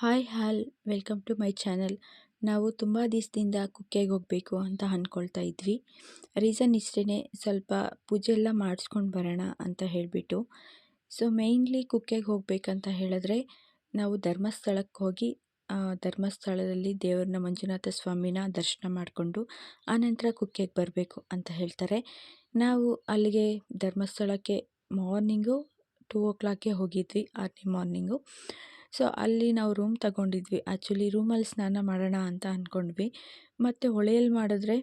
Hi welcome to my channel. ನಾವು ತುಂಬ ದಿವಸದಿಂದ ಕುಕ್ಕೆಗೆ ಹೋಗಬೇಕು ಅಂತ ಅಂದ್ಕೊಳ್ತಾ ಇದ್ವಿ. ರೀಸನ್ ಇಷ್ಟೇ, ಸ್ವಲ್ಪ ಪೂಜೆ ಎಲ್ಲ ಮಾಡಿಸ್ಕೊಂಡು ಬರೋಣ ಅಂತ ಹೇಳಿಬಿಟ್ಟು. ಸೊ ಮೇಯ್ನ್ಲಿ ಕುಕ್ಕೆಗೆ ಹೋಗಬೇಕಂತ ಹೇಳಿದ್ರೆ ನಾವು ಧರ್ಮಸ್ಥಳಕ್ಕೆ ಹೋಗಿ ಧರ್ಮಸ್ಥಳದಲ್ಲಿ ದೇವ್ರನ್ನ ಮಂಜುನಾಥ ಸ್ವಾಮಿನ ದರ್ಶನ ಮಾಡಿಕೊಂಡು ಆನಂತರ ಕುಕ್ಕೆಗೆ ಬರಬೇಕು ಅಂತ ಹೇಳ್ತಾರೆ. ನಾವು ಅಲ್ಲಿಗೆ ಧರ್ಮಸ್ಥಳಕ್ಕೆ ಮಾರ್ನಿಂಗು 2 o'clockಗೆ ಹೋಗಿದ್ವಿ, ಅರ್ಲಿ ಮಾರ್ನಿಂಗು. ಸೊ ಅಲ್ಲಿ ನಾವು ರೂಮ್ ತಗೊಂಡಿದ್ವಿ. ಆ್ಯಕ್ಚುಲಿ ರೂಮಲ್ಲಿ ಸ್ನಾನ ಮಾಡೋಣ ಅಂತ ಅಂದ್ಕೊಂಡ್ವಿ. ಮತ್ತು ಹೊಳೆಯಲ್ಲಿ ಮಾಡಿದ್ರೆ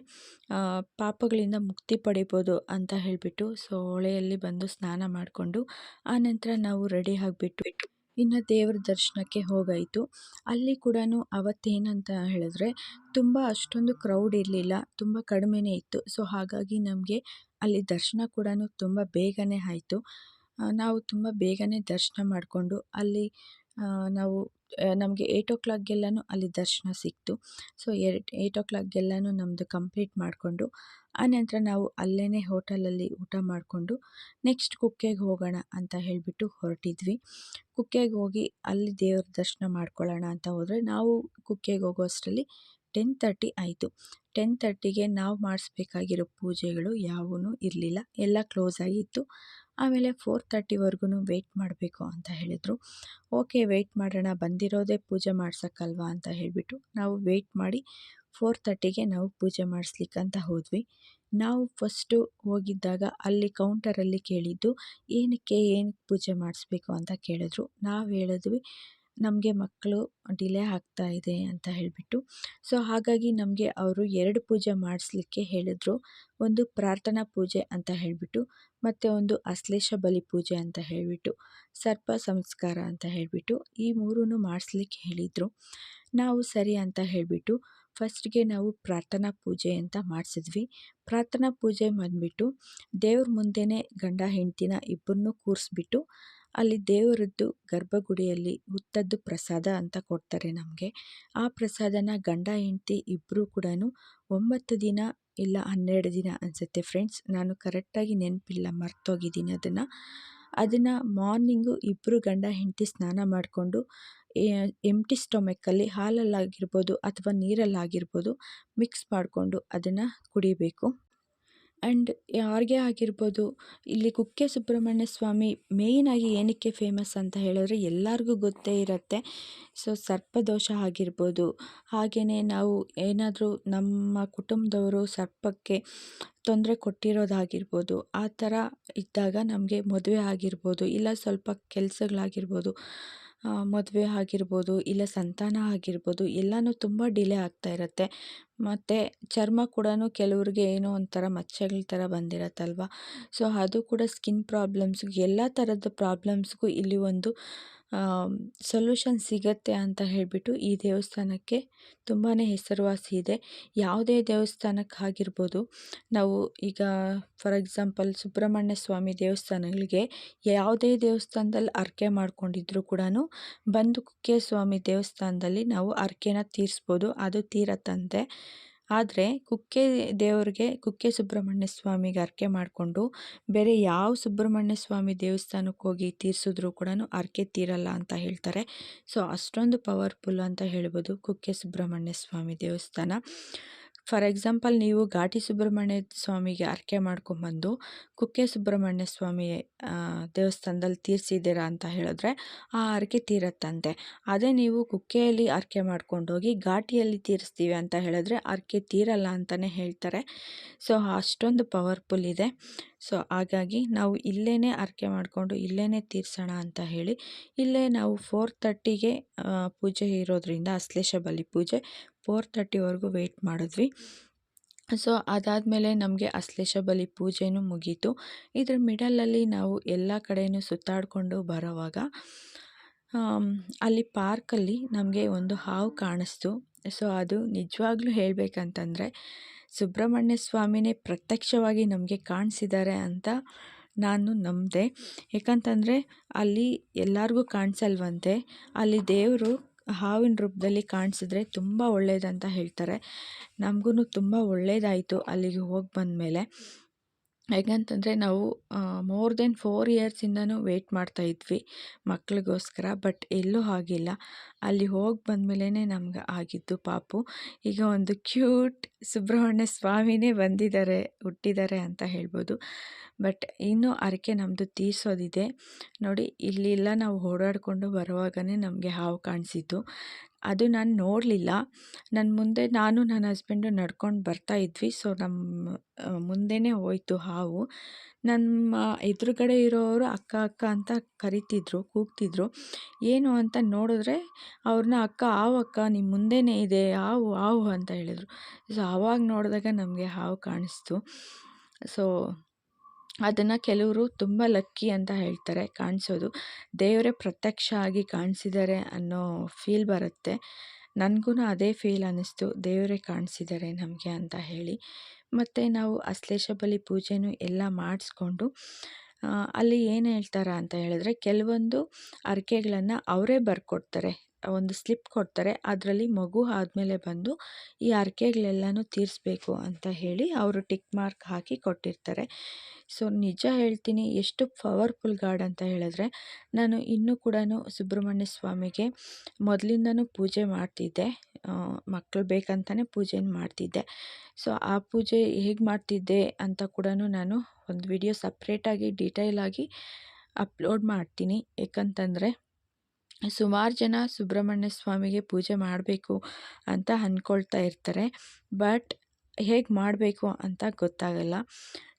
ಪಾಪಗಳಿಂದ ಮುಕ್ತಿ ಪಡಿಬೋದು ಅಂತ ಹೇಳಿಬಿಟ್ಟು ಸೊ ಹೊಳೆಯಲ್ಲಿ ಬಂದು ಸ್ನಾನ ಮಾಡಿಕೊಂಡು ಆನಂತರ ನಾವು ರೆಡಿ ಆಗಿಬಿಟ್ಟು ಇನ್ನು ದೇವ್ರ ದರ್ಶನಕ್ಕೆ ಹೋಗಾಯಿತು. ಅಲ್ಲಿ ಕೂಡ ಅವತ್ತೇನಂತ ಹೇಳಿದ್ರೆ ತುಂಬ ಅಷ್ಟೊಂದು ಕ್ರೌಡ್ ಇರಲಿಲ್ಲ, ತುಂಬ ಕಡಿಮೆನೇ ಇತ್ತು. ಸೊ ಹಾಗಾಗಿ ನಮಗೆ ಅಲ್ಲಿ ದರ್ಶನ ಕೂಡ ತುಂಬ ಬೇಗನೆ ಆಯಿತು. ನಾವು ತುಂಬ ಬೇಗನೆ ದರ್ಶನ ಮಾಡಿಕೊಂಡು ಅಲ್ಲಿ ನಾವು ನಮಗೆ 8 o'clockಗೆಲ್ಲನೂ ಅಲ್ಲಿ ದರ್ಶನ ಸಿಕ್ತು. ಸೊ 8 o'clockಗೆಲ್ಲನೂ ನಮ್ಮದು ಕಂಪ್ಲೀಟ್ ಮಾಡಿಕೊಂಡು ಆನಂತರ ನಾವು ಅಲ್ಲೇ ಹೋಟೆಲಲ್ಲಿ ಊಟ ಮಾಡಿಕೊಂಡು ನೆಕ್ಸ್ಟ್ ಕುಕ್ಕೆಗೆ ಹೋಗೋಣ ಅಂತ ಹೇಳಿಬಿಟ್ಟು ಹೊರಟಿದ್ವಿ. ಕುಕ್ಕೆಗೆ ಹೋಗಿ ಅಲ್ಲಿ ದೇವ್ರ ದರ್ಶನ ಮಾಡ್ಕೊಳ್ಳೋಣ ಅಂತ ಹೋದರೆ ನಾವು ಕುಕ್ಕೆಗೆ ಹೋಗೋ ಅಷ್ಟರಲ್ಲಿ 10:30 ಆಯಿತು. 10:30ಗೆ ನಾವು ಮಾಡಿಸ್ಬೇಕಾಗಿರೋ ಪೂಜೆಗಳು ಯಾವೂ ಇರಲಿಲ್ಲ, ಎಲ್ಲ ಕ್ಲೋಸ್ ಆಗಿತ್ತು. ಆಮೇಲೆ 4:30ವರೆಗೂ ವೆಯ್ಟ್ ಮಾಡಬೇಕು ಅಂತ ಹೇಳಿದರು. ಓಕೆ, ವೆಯ್ಟ್ ಮಾಡೋಣ, ಬಂದಿರೋದೇ ಪೂಜೆ ಮಾಡ್ಸೋಕ್ಕಲ್ವಾ ಅಂತ ಹೇಳಿಬಿಟ್ಟು ನಾವು ವೆಯ್ಟ್ ಮಾಡಿ 4:30ಗೆ ನಾವು ಪೂಜೆ ಮಾಡಿಸ್ಲಿಕ್ಕಂತ ಹೋದ್ವಿ. ನಾವು ಫಸ್ಟು ಹೋಗಿದ್ದಾಗ ಅಲ್ಲಿ ಕೌಂಟರಲ್ಲಿ ಕೇಳಿದ್ದು ಏನಕ್ಕೆ ಪೂಜೆ ಮಾಡಿಸ್ಬೇಕು ಅಂತ ಕೇಳಿದ್ರು. ನಾವು ಹೇಳಿದ್ವಿ ನಮಗೆ ಮಕ್ಕಳು ಡಿಲೇ ಆಗ್ತಾ ಇದೆ ಅಂತ ಹೇಳಿಬಿಟ್ಟು. ಸೊ ಹಾಗಾಗಿ ನಮಗೆ ಅವರು 2 ಪೂಜೆ ಮಾಡಿಸ್ಲಿಕ್ಕೆ ಹೇಳಿದ್ರು. ಒಂದು ಪ್ರಾರ್ಥನಾ ಪೂಜೆ ಅಂತ ಹೇಳಿಬಿಟ್ಟು ಮತ್ತು ಒಂದು ಆಶ್ಲೇಷ ಬಲಿ ಪೂಜೆ ಅಂತ ಹೇಳಿಬಿಟ್ಟು, ಸರ್ಪ ಸಂಸ್ಕಾರ ಅಂತ ಹೇಳಿಬಿಟ್ಟು ಈ 3 ಮಾಡಿಸ್ಲಿಕ್ಕೆ ಹೇಳಿದರು. ನಾವು ಸರಿ ಅಂತ ಹೇಳಿಬಿಟ್ಟು ಫಸ್ಟ್ಗೆ ನಾವು ಪ್ರಾರ್ಥನಾ ಪೂಜೆ ಅಂತ ಮಾಡಿಸಿದ್ವಿ. ಪ್ರಾರ್ಥನಾ ಪೂಜೆ ಬಂದುಬಿಟ್ಟು ದೇವ್ರ ಮುಂದೆನೇ ಗಂಡ ಹೆಂಡ್ತಿನ ಇಬ್ಬರನ್ನೂ ಕೂರಿಸ್ಬಿಟ್ಟು ಅಲ್ಲಿ ದೇವರದ್ದು ಗರ್ಭಗುಡಿಯಲ್ಲಿ ಹುತ್ತದ್ದು ಪ್ರಸಾದ ಅಂತ ಕೊಡ್ತಾರೆ ನಮಗೆ. ಆ ಪ್ರಸಾದನ ಗಂಡ ಹೆಂಡ್ತಿ ಇಬ್ಬರೂ ಕೂಡ 9 ದಿನ ಇಲ್ಲ 12 ದಿನ ಅನಿಸುತ್ತೆ ಫ್ರೆಂಡ್ಸ್, ನಾನು ಕರೆಕ್ಟಾಗಿ ನೆನಪಿಲ್ಲ, ಮರ್ತೋಗಿದ್ದೀನಿ ಅದನ್ನು ಮಾರ್ನಿಂಗು ಇಬ್ಬರು ಗಂಡ ಹೆಂಡ್ತಿ ಸ್ನಾನ ಮಾಡಿಕೊಂಡು ಎಂಟಿ ಸ್ಟೊಮೆಕ್ಕಲ್ಲಿ ಹಾಲಲ್ಲಾಗಿರ್ಬೋದು ಅಥವಾ ನೀರಲ್ಲಾಗಿರ್ಬೋದು ಮಿಕ್ಸ್ ಮಾಡಿಕೊಂಡು ಅದನ್ನು ಕುಡಿಬೇಕು. ಆ್ಯಂಡ್ ಯಾರಿಗೇ ಆಗಿರ್ಬೋದು, ಇಲ್ಲಿ ಕುಕ್ಕೆ ಸುಬ್ರಹ್ಮಣ್ಯ ಸ್ವಾಮಿ ಮೇಯ್ನಾಗಿ ಏನಕ್ಕೆ ಫೇಮಸ್ ಅಂತ ಹೇಳಿದ್ರೆ ಎಲ್ಲರಿಗೂ ಗೊತ್ತೇ ಇರುತ್ತೆ. ಸೊ ಸರ್ಪದೋಷ ಆಗಿರ್ಬೋದು, ಹಾಗೆಯೇ ನಾವು ಏನಾದರೂ ನಮ್ಮ ಕುಟುಂಬದವರು ಸರ್ಪಕ್ಕೆ ತೊಂದರೆ ಕೊಟ್ಟಿರೋದಾಗಿರ್ಬೋದು, ಆ ಥರ ಇದ್ದಾಗ ನಮಗೆ ಮದುವೆ ಆಗಿರ್ಬೋದು, ಇಲ್ಲ ಸ್ವಲ್ಪ ಕೆಲಸಗಳಾಗಿರ್ಬೋದು, ಮದುವೆ ಆಗಿರ್ಬೋದು, ಇಲ್ಲ ಸಂತಾನ ಆಗಿರ್ಬೋದು, ಎಲ್ಲನೂ ತುಂಬ ಡಿಲೇ ಆಗ್ತಾ ಇರುತ್ತೆ. ಮತ್ತು ಚರ್ಮ ಕೂಡ ಕೆಲವ್ರಿಗೆ ಏನೋ ಒಂಥರ ಮಚ್ಚೆಗಳ ಥರ ಬಂದಿರತ್ತಲ್ವ. ಸೊ ಅದು ಕೂಡ ಸ್ಕಿನ್ ಪ್ರಾಬ್ಲಮ್ಸ್ಗೆ, ಎಲ್ಲ ಥರದ ಪ್ರಾಬ್ಲಮ್ಸ್ಗೂ ಇಲ್ಲಿ ಒಂದು ಸೊಲ್ಯೂಷನ್ ಸಿಗತ್ತೆ ಅಂತ ಹೇಳಿಬಿಟ್ಟು ಈ ದೇವಸ್ಥಾನಕ್ಕೆ ತುಂಬಾ ಹೆಸರುವಾಸಿ ಇದೆ. ಯಾವುದೇ ದೇವಸ್ಥಾನಕ್ಕಾಗಿರ್ಬೋದು, ನಾವು ಈಗ ಫಾರ್ ಎಕ್ಸಾಂಪಲ್ ಸುಬ್ರಹ್ಮಣ್ಯ ಸ್ವಾಮಿ ದೇವಸ್ಥಾನಗಳಿಗೆ ಯಾವುದೇ ದೇವಸ್ಥಾನದಲ್ಲಿ ಹರಕೆ ಮಾಡ್ಕೊಂಡಿದ್ರು ಕೂಡ ಬಂದು ಕುಕ್ಕೆ ಸ್ವಾಮಿ ದೇವಸ್ಥಾನದಲ್ಲಿ ನಾವು ಹರಕೆನ ತೀರಿಸ್ಬೋದು, ಅದು ತೀರತ್ತಂತೆ. ಆದರೆ ಕುಕ್ಕೆ ದೇವ್ರಿಗೆ, ಕುಕ್ಕೆ ಸುಬ್ರಹ್ಮಣ್ಯ ಸ್ವಾಮಿಗೆ ಹರಕೆ ಮಾಡಿಕೊಂಡು ಬೇರೆ ಯಾವ ಸುಬ್ರಹ್ಮಣ್ಯ ಸ್ವಾಮಿ ದೇವಸ್ಥಾನಕ್ಕೆ ಹೋಗಿ ತೀರಿಸಿದ್ರು ಕೂಡ ಹರಕೆ ತೀರಲ್ಲ ಅಂತ ಹೇಳ್ತಾರೆ. ಸೊ ಅಷ್ಟೊಂದು ಪವರ್ಫುಲ್ ಅಂತ ಹೇಳ್ಬೋದು ಕುಕ್ಕೆ ಸುಬ್ರಹ್ಮಣ್ಯ ಸ್ವಾಮಿ ದೇವಸ್ಥಾನ. ಫಾರ್ ಎಕ್ಸಾಂಪಲ್ ನೀವು ಘಾಟಿ ಸುಬ್ರಹ್ಮಣ್ಯ ಸ್ವಾಮಿಗೆ ಹರಕೆ ಮಾಡ್ಕೊಂಬಂದು ಕುಕ್ಕೆ ಸುಬ್ರಹ್ಮಣ್ಯ ಸ್ವಾಮಿ ದೇವಸ್ಥಾನದಲ್ಲಿ ತೀರಿಸಿದ್ದೀರಾ ಅಂತ ಹೇಳಿದ್ರೆ ಆ ಹರಕೆ ತೀರತ್ತಂತೆ. ಅದೇ ನೀವು ಕುಕ್ಕೆಯಲ್ಲಿ ಹರಕೆ ಮಾಡ್ಕೊಂಡೋಗಿ ಘಾಟಿಯಲ್ಲಿ ತೀರಿಸ್ತೀವಿ ಅಂತ ಹೇಳಿದ್ರೆ ಹರಕೆ ತೀರಲ್ಲ ಅಂತಲೇ ಹೇಳ್ತಾರೆ. ಸೊ ಅಷ್ಟೊಂದು ಪವರ್ಫುಲ್ ಇದೆ. ಸೊ ಹಾಗಾಗಿ ನಾವು ಇಲ್ಲೇ ಹರಕೆ ಮಾಡಿಕೊಂಡು ಇಲ್ಲೇ ತೀರ್ಸೋಣ ಅಂತ ಹೇಳಿ ಇಲ್ಲೇ ನಾವು 4:30ಗೆ ಪೂಜೆ ಇರೋದ್ರಿಂದ ಆಶ್ಲೇಷ ಬಲಿ ಪೂಜೆ 4:30ವರೆಗೂ ವೆಯ್ಟ್ ಮಾಡಿದ್ವಿ. ಸೊ ಅದಾದಮೇಲೆ ನಮಗೆ ಆಶ್ಲೇಷ ಬಲಿ ಪೂಜೆನೂ ಮುಗೀತು. ಇದ್ರ ಮಿಡಲಲ್ಲಿ ನಾವು ಎಲ್ಲ ಕಡೆಯೂ ಸುತ್ತಾಡಿಕೊಂಡು ಬರೋವಾಗ ಅಲ್ಲಿ ಪಾರ್ಕಲ್ಲಿ ನಮಗೆ ಒಂದು ಹಾವು ಕಾಣಿಸ್ತು. ಸೊ ಅದು ನಿಜವಾಗ್ಲೂ ಹೇಳಬೇಕಂತಂದರೆ ಸುಬ್ರಹ್ಮಣ್ಯ ಸ್ವಾಮಿನೇ ಪ್ರತ್ಯಕ್ಷವಾಗಿ ನಮಗೆ ಕಾಣಿಸಿದ್ದಾರೆ ಅಂತ ನಾನು ನಂಬಿದೆ. ಯಾಕಂತಂದರೆ ಅಲ್ಲಿ ಎಲ್ಲರಿಗೂ ಕಾಣಿಸಲ್ವಂತೆ, ಅಲ್ಲಿ ದೇವರು ಹಾವಿನ ರೂಪದಲ್ಲಿ ಕಾಣಿಸಿದ್ರೆ ತುಂಬ ಒಳ್ಳೆಯದಂತ ಹೇಳ್ತಾರೆ. ನಮಗೂ ತುಂಬ ಒಳ್ಳೆಯದಾಯಿತು ಅಲ್ಲಿಗೆ ಹೋಗಿ ಬಂದಮೇಲೆ. ಹೇಗಂತಂದರೆ ನಾವು ಮೋರ್ ದೆನ್ 4 ಇಯರ್ಸಿಂದನೂ ವೆಯ್ಟ್ ಮಾಡ್ತಾ ಇದ್ವಿ ಮಕ್ಳಿಗೋಸ್ಕರ. ಬಟ್ ಎಲ್ಲೂ ಆಗಿಲ್ಲ. ಅಲ್ಲಿ ಹೋಗಿ ಬಂದಮೇಲೆ ನಮ್ಗೆ ಆಗಿದ್ದು ಪಾಪು. ಈಗ ಒಂದು ಕ್ಯೂಟ್ ಸುಬ್ರಹ್ಮಣ್ಯ ಸ್ವಾಮಿನೇ ಹುಟ್ಟಿದ್ದಾರೆ ಅಂತ ಹೇಳ್ಬೋದು. ಬಟ್ ಇನ್ನೂ ಹರಕೆ ನಮ್ಮದು ತೀರಿಸೋದಿದೆ. ನೋಡಿ ಇಲ್ಲೆಲ್ಲ ನಾವು ಓಡಾಡಿಕೊಂಡು ಬರುವಾಗಲೇ ನಮಗೆ ಹಾವು ಕಾಣಿಸಿದ್ದು. ಅದು ನಾನು ನೋಡಲಿಲ್ಲ. ನಾನು ನನ್ನ ಹಸ್ಬೆಂಡು ನಡ್ಕೊಂಡು ಬರ್ತಾ ಇದ್ವಿ. ಸೊ ನಮ್ಮ ಮುಂದೆನೇ ಹೋಯ್ತು ಹಾವು. ನಮ್ಮ ಎದುರುಗಡೆ ಇರೋರು ಅಕ್ಕ ಅಕ್ಕ ಅಂತ ಕೂಗ್ತಿದ್ರು. ಏನು ಅಂತ ನೋಡಿದ್ರೆ ಅವ್ರನ್ನ ಹಾವು ಅಕ್ಕ ನಿಮ್ಮ ಮುಂದೆನೇ ಇದೆ ಹಾವು ಹಾವು ಅಂತ ಹೇಳಿದರು. ಸೊ ಆವಾಗ ನೋಡಿದಾಗ ನಮಗೆ ಹಾವು ಕಾಣಿಸ್ತು. ಸೊ ಅದನ್ನು ಕೆಲವರು ತುಂಬ ಲಕ್ಕಿ ಅಂತ ಹೇಳ್ತಾರೆ ಕಾಣಿಸೋದು. ದೇವರೇ ಪ್ರತ್ಯಕ್ಷ ಆಗಿ ಕಾಣಿಸಿದ್ದಾರೆ ಅನ್ನೋ ಫೀಲ್ ಬರುತ್ತೆ. ನನಗೂ ಅದೇ ಫೀಲ್ ಅನ್ನಿಸ್ತು, ದೇವರೇ ಕಾಣಿಸಿದ್ದಾರೆ ನಮಗೆ ಅಂತ ಹೇಳಿ. ಮತ್ತು ನಾವು ಅಶ್ಲೇಷ ಬಲಿ ಪೂಜೆನೂ ಎಲ್ಲ ಮಾಡಿಸ್ಕೊಂಡು ಅಲ್ಲಿ ಏನು ಹೇಳ್ತಾರೆ ಅಂತ ಹೇಳಿದ್ರೆ, ಕೆಲವೊಂದು ಹರಕೆಗಳನ್ನು ಅವರೇ ಬರ್ಕೊಡ್ತಾರೆ. ಒಂದು ಸ್ಲಿಪ್ ಕೊಡ್ತಾರೆ. ಅದರಲ್ಲಿ ಮಗು ಆದಮೇಲೆ ಬಂದು ಈ ಹರಕೆಗಳೆಲ್ಲನೂ ತೀರಿಸ್ಬೇಕು ಅಂತ ಹೇಳಿ ಅವರು ಟಿಕ್ ಮಾರ್ಕ್ ಹಾಕಿ ಕೊಟ್ಟಿರ್ತಾರೆ. ಸೊ ನಿಜ ಹೇಳ್ತೀನಿ, ಎಷ್ಟು ಪವರ್ಫುಲ್ ಗಾಡ್ ಅಂತ ಹೇಳಿದ್ರೆ, ನಾನು ಇನ್ನೂ ಕೂಡ ಸುಬ್ರಹ್ಮಣ್ಯ ಸ್ವಾಮಿಗೆ ಮೊದಲಿಂದನೂ ಪೂಜೆ ಮಾಡ್ತಿದ್ದೆ. ಮಕ್ಕಳು ಬೇಕಂತಲೇ ಪೂಜೆನ ಮಾಡ್ತಿದ್ದೆ. ಸೊ ಆ ಪೂಜೆ ಹೇಗೆ ಮಾಡ್ತಿದ್ದೆ ಅಂತ ಕೂಡ ನಾನು ಒಂದು ವಿಡಿಯೋ ಸಪ್ರೇಟಾಗಿ ಡೀಟೇಲಾಗಿ ಅಪ್ಲೋಡ್ ಮಾಡ್ತೀನಿ. ಏಕಂತಂದರೆ ಸುಮಾರು ಜನ ಸುಬ್ರಹ್ಮಣ್ಯ ಸ್ವಾಮಿಗೆ ಪೂಜೆ ಮಾಡಬೇಕು ಅಂತ ಅಂದ್ಕೊಳ್ತಾ ಇರ್ತಾರೆ. ಬಟ್ ಹೇಗೆ ಮಾಡಬೇಕು ಅಂತ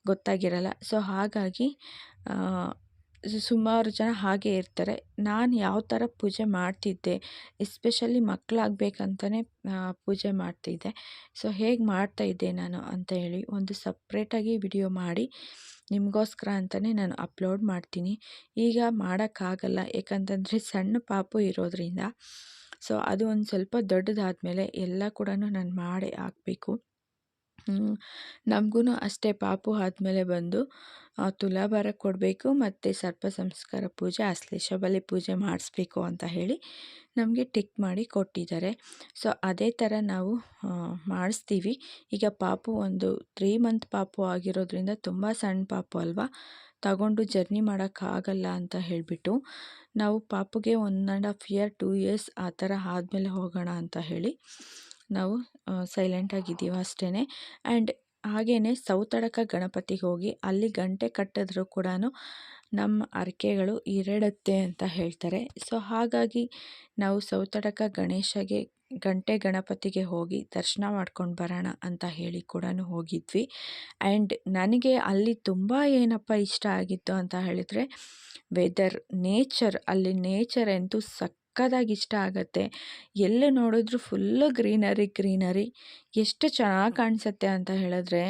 ಗೊತ್ತಾಗಿರಲ್ಲ. ಸೊ ಹಾಗಾಗಿ ಸುಮಾರು ಜನ ಹಾಗೆ ಇರ್ತಾರೆ. ನಾನು ಯಾವ ಥರ ಪೂಜೆ ಮಾಡ್ತಿದ್ದೆ, ಎಸ್ಪೆಷಲಿ ಮಕ್ಕಳಾಗಬೇಕಂತಲೇ ಪೂಜೆ ಮಾಡ್ತಿದ್ದೆ. ಸೊ ಹೇಗೆ ಮಾಡ್ತಾಯಿದ್ದೆ ನಾನು ಅಂತ ಹೇಳಿ ಒಂದು ಸಪ್ರೇಟಾಗಿ ವಿಡಿಯೋ ಮಾಡಿ ನಿಮಗೋಸ್ಕರ ಅಂತಲೇ ನಾನು ಅಪ್ಲೋಡ್ ಮಾಡ್ತೀನಿ. ಈಗ ಮಾಡೋಕ್ಕಾಗಲ್ಲ, ಏಕಂತಂದರೆ ಸಣ್ಣ ಪಾಪು ಇರೋದ್ರಿಂದ. ಸೊ ಅದು ಒಂದು ಸ್ವಲ್ಪ ದೊಡ್ಡದಾದಮೇಲೆ ಎಲ್ಲ ಕೂಡ ನಾನು ಮಾಡೇ ಹಾಕಬೇಕು. ನಮಗೂ ಅಷ್ಟೇ, ಪಾಪು ಆದಮೇಲೆ ಬಂದು ತುಲಾಭಾರ ಕೊಡಬೇಕು ಮತ್ತು ಸರ್ಪ ಸಂಸ್ಕಾರ ಪೂಜೆ, ಅಶ್ಲೇಷ ಬಲಿ ಪೂಜೆ ಮಾಡಿಸ್ಬೇಕು ಅಂತ ಹೇಳಿ ನಮಗೆ ಟಿಕ್ ಮಾಡಿ ಕೊಟ್ಟಿದ್ದಾರೆ. ಸೊ ಅದೇ ಥರ ನಾವು ಮಾಡಿಸ್ತೀವಿ. ಈಗ ಪಾಪು ಒಂದು 3 ಮಂತ್ ಪಾಪು ಆಗಿರೋದ್ರಿಂದ ತುಂಬ ಸಣ್ಣ ಪಾಪು ಅಲ್ವಾ, ತಗೊಂಡು ಜರ್ನಿ ಮಾಡೋಕ್ಕಾಗಲ್ಲ ಅಂತ ಹೇಳಿಬಿಟ್ಟು ನಾವು ಪಾಪುಗೆ 1.5 ಇಯರ್ 2 ಇಯರ್ಸ್ ಆ ಥರ ಆದಮೇಲೆ ಹೋಗೋಣ ಅಂತ ಹೇಳಿ ನಾವು ಸೈಲೆಂಟಾಗಿದ್ದೀವಿ ಅಷ್ಟೇ. ಆ್ಯಂಡ್ ಹಾಗೆಯೇ ಸೌತಡಕ ಗಣಪತಿಗೆ ಹೋಗಿ ಅಲ್ಲಿ ಗಂಟೆ ಕಟ್ಟಿದ್ರೂ ಕೂಡ ನಮ್ಮ ಹರಕೆಗಳು ಈಡೇರುತ್ತೆ ಅಂತ ಹೇಳ್ತಾರೆ. ಸೊ ಹಾಗಾಗಿ ನಾವು ಸೌತಡಕ ಗಣಪತಿಗೆ ಹೋಗಿ ದರ್ಶನ ಮಾಡ್ಕೊಂಡು ಬರೋಣ ಅಂತ ಹೇಳಿ ಕೂಡ ಹೋಗಿದ್ವಿ. ಆ್ಯಂಡ್ ನನಗೆ ಅಲ್ಲಿ ತುಂಬ ಏನಪ್ಪ ಇಷ್ಟ ಆಗಿತ್ತು ಅಂತ ಹೇಳಿದರೆ ಅಲ್ಲಿ ನೇಚರ್ ಅಂತೂ ಸಕ್ಕತ್ತಾಗಿ ಇಷ್ಟ ಆಗುತ್ತೆ. ಎಲ್ಲಿ ನೋಡಿದ್ರು ಫುಲ್ಲು ಗ್ರೀನರಿ ಎಷ್ಟು ಚೆನ್ನಾಗಿ ಕಾಣಿಸುತ್ತೆ ಅಂತ ಹೇಳಿದ್ರೆ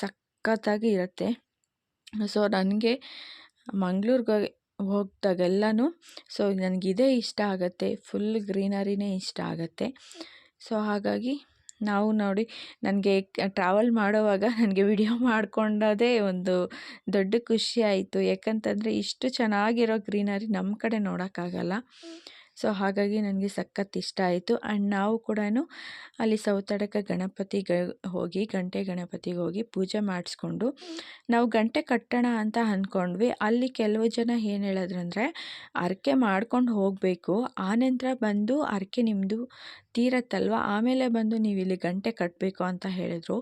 ಸಕ್ಕತ್ತಾಗಿ ಇರುತ್ತೆ. ಸೊ ನನಗೆ ಮಂಗಳೂರಿಗೆ ಹೋಗ್ದಾಗೆಲ್ಲನೂ ಸೊ ನನಗಿದೇ ಇಷ್ಟ ಆಗುತ್ತೆ, ಫುಲ್ ಗ್ರೀನರಿನೇ ಇಷ್ಟ ಆಗುತ್ತೆ. ಸೊ ಹಾಗಾಗಿ ನಾವು ನೋಡಿ, ನನಗೆ ಟ್ರಾವೆಲ್ ಮಾಡೋವಾಗ ನನಗೆ ವಿಡಿಯೋ ಮಾಡ್ಕೊಂಡೋದೇ ಒಂದು ದೊಡ್ಡ ಖುಷಿ ಆಯಿತು. ಯಾಕಂತಂದರೆ ಇಷ್ಟು ಚೆನ್ನಾಗಿರೋ ಗ್ರೀನರಿ ನಮ್ಮ ಕಡೆ ನೋಡೋಕ್ಕಾಗಲ್ಲ. ಸೊ ಹಾಗಾಗಿ ನನಗೆ ಸಖತ್ ಇಷ್ಟ ಆಯಿತು. ಆ್ಯಂಡ್ ನಾವು ಕೂಡ ಅಲ್ಲಿ ಸೌತಡಕ ಗಣಪತಿಗೆ ಹೋಗಿ ಪೂಜೆ ಮಾಡಿಸ್ಕೊಂಡು ನಾವು ಗಂಟೆ ಕಟ್ಟೋಣ ಅಂತ ಅಂದ್ಕೊಂಡ್ವಿ. ಅಲ್ಲಿ ಕೆಲವು ಜನ ಏನು ಹೇಳಿದ್ರಂದರೆ, ಹರಕೆ ಮಾಡ್ಕೊಂಡು ಹೋಗಬೇಕು, ಆನಂತರ ಬಂದು ಹರಕೆ ನಿಮ್ಮದು ತೀರತ್ತಲ್ವ, ಆಮೇಲೆ ಬಂದು ನೀವು ಇಲ್ಲಿ ಗಂಟೆ ಕಟ್ಟಬೇಕು ಅಂತ ಹೇಳಿದರು.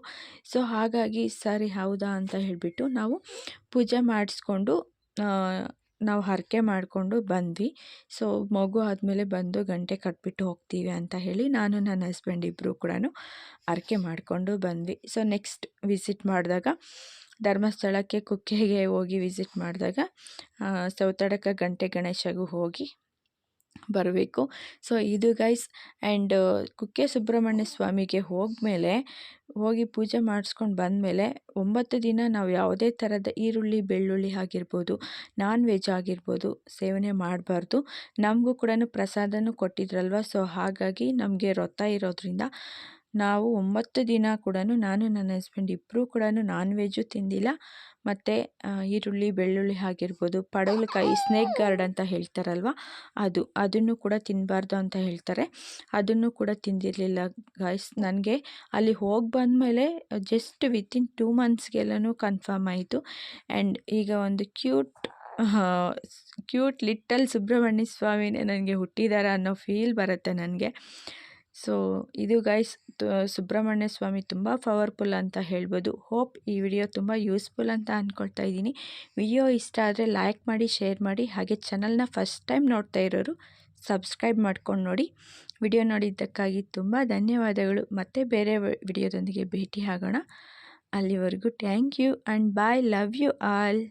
ಸೊ ಹಾಗಾಗಿ ಸರಿ ಹೌದಾ ಅಂತ ಹೇಳಿಬಿಟ್ಟು ನಾವು ಪೂಜೆ ಮಾಡಿಸ್ಕೊಂಡು ನಾವು ಹರಕೆ ಮಾಡಿಕೊಂಡು ಬಂದ್ವಿ. ಸೊ ಮಗು ಆದಮೇಲೆ ಬಂದು ಗಂಟೆ ಕಟ್ಬಿಟ್ಟು ಹೋಗ್ತೀವಿ ಅಂತ ಹೇಳಿ ನಾನು ನನ್ನ ಹಸ್ಬೆಂಡ್ ಇಬ್ಬರು ಕೂಡ ಹರಕೆ ಮಾಡಿಕೊಂಡು ಬಂದ್ವಿ. ಸೊ ನೆಕ್ಸ್ಟ್ ವಿಸಿಟ್ ಮಾಡಿದಾಗ ಧರ್ಮಸ್ಥಳಕ್ಕೆ ಕುಕ್ಕೆಗೆ ಹೋಗಿ ವಿಸಿಟ್ ಮಾಡಿದಾಗ ಸೌತಡಕ ಗಣೇಶಗೂ ಹೋಗಿ ಬರಬೇಕು. ಸೊ ಇದು ಗೈಸ್. ಆ್ಯಂಡ್ ಕುಕ್ಕೆ ಸುಬ್ರಹ್ಮಣ್ಯ ಸ್ವಾಮಿಗೆ ಹೋಗಿ ಪೂಜೆ ಮಾಡಿಸ್ಕೊಂಡು ಬಂದಮೇಲೆ 9 ದಿನ ನಾವು ಯಾವುದೇ ಥರದ ಈರುಳ್ಳಿ ಬೆಳ್ಳುಳ್ಳಿ ಆಗಿರ್ಬೋದು, ನಾನ್ ವೆಜ್ ಆಗಿರ್ಬೋದು ಸೇವನೆ ಮಾಡಬಾರ್ದು. ನಮಗೂ ಕೂಡ ಪ್ರಸಾದನೂ ಕೊಟ್ಟಿದ್ರಲ್ವ. ಸೊ ಹಾಗಾಗಿ ನಮಗೆ ವ್ರತ ಇರೋದ್ರಿಂದ ನಾವು 9 ದಿನ ಕೂಡ ನಾನು ನನ್ನ ಹಸ್ಬೆಂಡ್ ಇಬ್ಬರೂ ಕೂಡ ನಾನ್ ವೆಜ್ಜು ತಿಂದಿಲ್ಲ. ಮತ್ತು ಈರುಳ್ಳಿ ಬೆಳ್ಳುಳ್ಳಿ ಆಗಿರ್ಬೋದು, ಪಡವಲಕಾಯಿ ಸ್ನೇಕ್ ಗಾರ್ಡ್ ಅಂತ ಹೇಳ್ತಾರಲ್ವ ಅದನ್ನು ಕೂಡ ತಿನ್ನಬಾರ್ದು ಅಂತ ಹೇಳ್ತಾರೆ. ಅದನ್ನು ಕೂಡ ತಿಂದಿರಲಿಲ್ಲ ಗಾಯ್ಸ್. ನನಗೆ ಅಲ್ಲಿ ಹೋಗಿ ಬಂದಮೇಲೆ ಜಸ್ಟ್ ವಿತಿನ್ 2 ಮಂತ್ಸ್ಗೆಲ್ಲನೂ ಕನ್ಫರ್ಮ್ ಆಯಿತು. ಆ್ಯಂಡ್ ಈಗ ಒಂದು ಕ್ಯೂಟ್ ಲಿಟಲ್ ಸುಬ್ರಹ್ಮಣ್ಯ ಸ್ವಾಮಿನೇ ನನಗೆ ಹುಟ್ಟಿದಾರ ಅನ್ನೋ ಫೀಲ್ ಬರುತ್ತೆ ನನಗೆ. ಸೊ ಇದು ಗೈಸ್ ಸುಬ್ರಹ್ಮಣ್ಯ ಸ್ವಾಮಿ ತುಂಬ ಪವರ್ಫುಲ್ ಅಂತ ಹೇಳ್ಬೋದು. ಹೋಪ್ ಈ ವಿಡಿಯೋ ತುಂಬ ಯೂಸ್ಫುಲ್ ಅಂತ ಅಂದ್ಕೊಳ್ತಾ ಇದ್ದೀನಿ. ವಿಡಿಯೋ ಇಷ್ಟ ಆದರೆ ಲೈಕ್ ಮಾಡಿ, ಶೇರ್ ಮಾಡಿ, ಹಾಗೆ ಚಾನಲ್ನ ಫಸ್ಟ್ ಟೈಮ್ ನೋಡ್ತಾ ಇರೋರು ಸಬ್ಸ್ಕ್ರೈಬ್ ಮಾಡ್ಕೊಂಡು ನೋಡಿ. ವಿಡಿಯೋ ನೋಡಿದ್ದಕ್ಕಾಗಿ ತುಂಬ ಧನ್ಯವಾದಗಳು. ಮತ್ತೆ ಬೇರೆ ವಿಡಿಯೋದೊಂದಿಗೆ ಭೇಟಿ ಆಗೋಣ. ಅಲ್ಲಿವರೆಗೂ thank you and bye. Love you all.